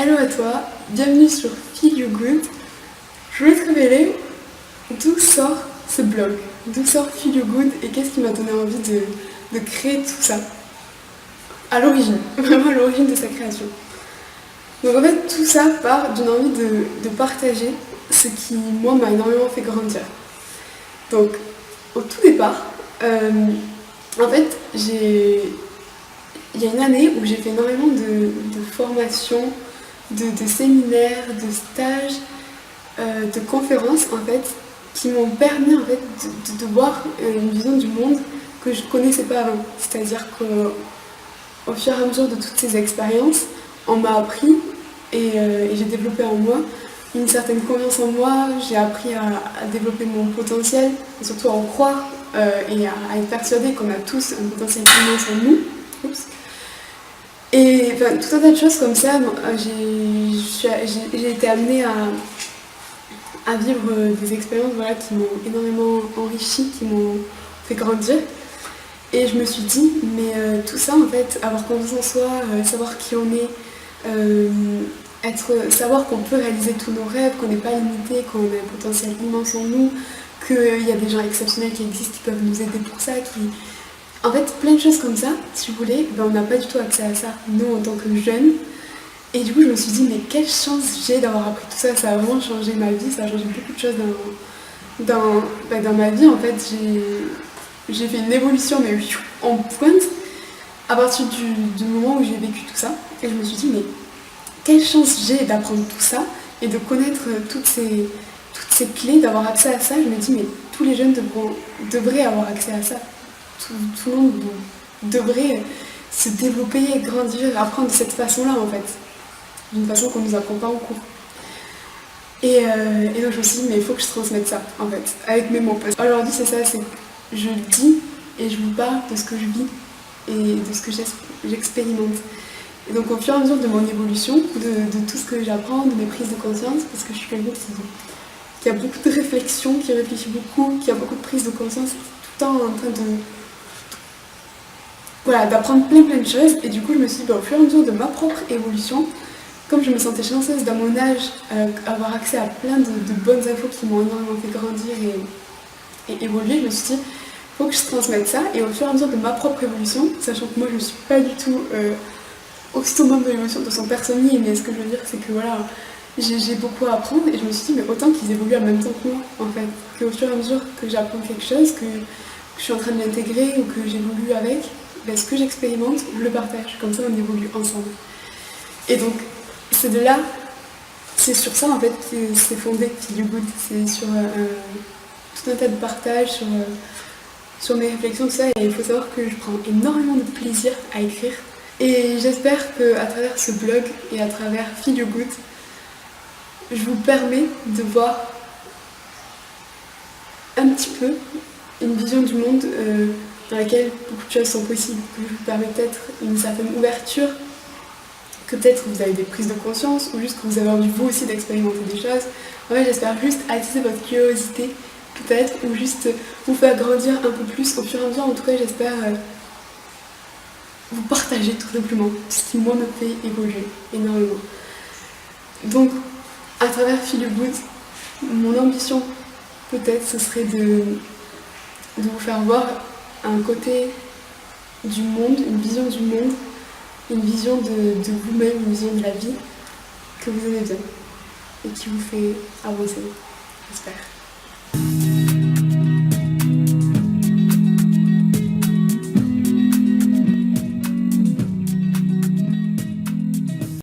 Hello à toi, bienvenue sur Feel You Good. Je voulais te révéler d'où sort ce blog, d'où sort Feel You Good et qu'est-ce qui m'a donné envie de créer tout ça. À l'origine, vraiment à l'origine de sa création. Donc en fait tout ça part d'une envie de partager ce qui moi m'a énormément fait grandir. Donc au tout départ, en fait il y a une année où j'ai fait énormément de formations, de séminaires, de stages, de conférences en fait, qui m'ont permis en fait de voir une vision du monde que je ne connaissais pas avant. C'est-à-dire qu'au fur et à mesure de toutes ces expériences, on m'a appris et j'ai développé en moi une certaine confiance en moi, j'ai appris à développer mon potentiel, et surtout à en croire et à être persuadée qu'on a tous un potentiel immense en nous. Oups. Et enfin, tout un tas de choses comme ça, j'ai été amenée à vivre des expériences voilà, qui m'ont énormément enrichie, qui m'ont fait grandir. Et je me suis dit, mais tout ça en fait, avoir confiance en soi, savoir qui on est, savoir qu'on peut réaliser tous nos rêves, qu'on n'est pas limité, qu'on a un potentiel immense en nous, qu'il y a des gens exceptionnels qui existent, qui peuvent nous aider pour ça, En fait, plein de choses comme ça, si vous voulez, on n'a pas du tout accès à ça, nous, en tant que jeunes. Et du coup, je me suis dit, mais quelle chance j'ai d'avoir appris tout ça, ça a vraiment changé ma vie, ça a changé beaucoup de choses dans ma vie. En fait, j'ai fait une évolution, mais en pointe, à partir du moment où j'ai vécu tout ça. Et je me suis dit, mais quelle chance j'ai d'apprendre tout ça et de connaître toutes ces clés, d'avoir accès à ça. Je me dis, mais tous les jeunes devraient avoir accès à ça. Tout le monde devrait se développer, grandir, apprendre de cette façon-là en fait. D'une façon qu'on ne nous apprend pas en cours. Et donc je me suis dit, mais il faut que je transmette ça en fait, avec mes mots. Aujourd'hui c'est ça, c'est que je le dis et je vous parle de ce que je vis et de ce que j'expérimente. Et donc au fur et à mesure de mon évolution, de tout ce que j'apprends, de mes prises de conscience, parce que je suis quelqu'un qui a beaucoup de réflexion, qui réfléchit beaucoup, qui a beaucoup de prises de conscience, tout le temps en train d'apprendre plein de choses. Et du coup je me suis dit, au fur et à mesure de ma propre évolution, comme je me sentais chanceuse dans mon âge, avoir accès à plein de bonnes infos qui m'ont énormément fait grandir et évoluer, je me suis dit, il faut que je transmette ça. Et au fur et à mesure de ma propre évolution, sachant que moi je ne suis pas du tout au summum de l'évolution de son personne, mais ce que je veux dire c'est que voilà, j'ai beaucoup à apprendre et je me suis dit, mais autant qu'ils évoluent en même temps que moi en fait, qu'au fur et à mesure que j'apprends quelque chose, que je suis en train de l'intégrer ou que j'évolue avec, ce que j'expérimente, je le partage, comme ça on évolue ensemble. Et donc c'est de là, c'est sur ça en fait que c'est fondé Feel You Good, c'est sur tout un tas de partages, sur mes réflexions, tout ça, et il faut savoir que je prends énormément de plaisir à écrire. Et j'espère qu'à travers ce blog et à travers Feel You Good, je vous permets de voir un petit peu une vision du monde dans laquelle beaucoup de choses sont possibles, que je vous permets peut-être une certaine ouverture, que peut-être vous avez des prises de conscience ou juste que vous avez envie vous aussi d'expérimenter des choses. En fait, j'espère juste attiser votre curiosité peut-être ou juste vous faire grandir un peu plus au fur et à mesure. En tout cas, j'espère vous partager tout simplement ce qui moi me fait évoluer énormément. Donc, à travers Feel You Good, mon ambition peut-être ce serait de vous faire voir un côté du monde, une vision du monde, une vision de vous-même, une vision de la vie que vous aimez bien et qui vous fait avancer, j'espère.